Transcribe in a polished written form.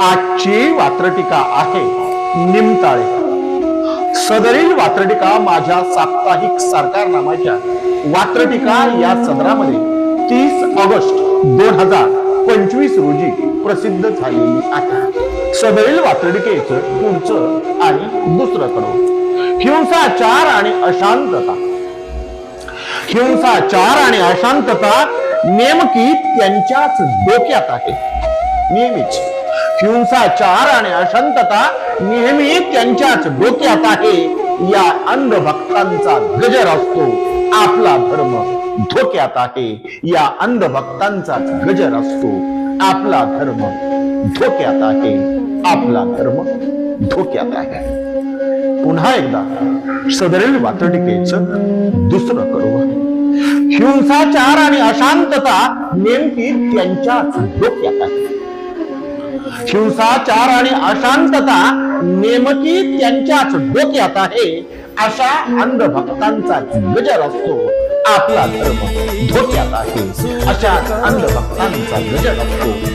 आजची वात्रटिका आहे निमताळे. सदरील वात्रटिका माझ्या साप्ताहिक सरकारनामाच्या वात्रटिका या सदरामध्ये 30 ऑगस्ट 2025 रोजी प्रसिद्ध झालेली आहे. सदरील वात्रटिकेचं पुढचं आणि दुसरं कडवं. हिंसाचार आणि अशांतता. हिंसाचार आणि अशांतता नेमकी त्यांच्याच डोक्यात आहे. नेहमीच हिंसाचार आणि अशांतता नेहमी त्यांच्याच डोक्यात आहे. या अंधभक्तांचा गजर असतो आपला धर्म धोक्यात आहे. या अंधभक्तांचा गजर असतो आपला धर्म धोक्यात आहे. आपला धर्म धोक्यात आहे. पुन्हा एकदा सदरील वात्रटिकेचं दुसरं कडवं. हिंसाचार आणि अशांतता नेमकी त्यांच्याच डोक्यात आहे. हिंसाचार आणि अशांतता नेमकी त्यांच्याच डोक्यात आहे. अशा अंधभक्तांचा गजर असतो आपला धर्म धोक्यात आहे. अशा अंधभक्तांचा गजर असतो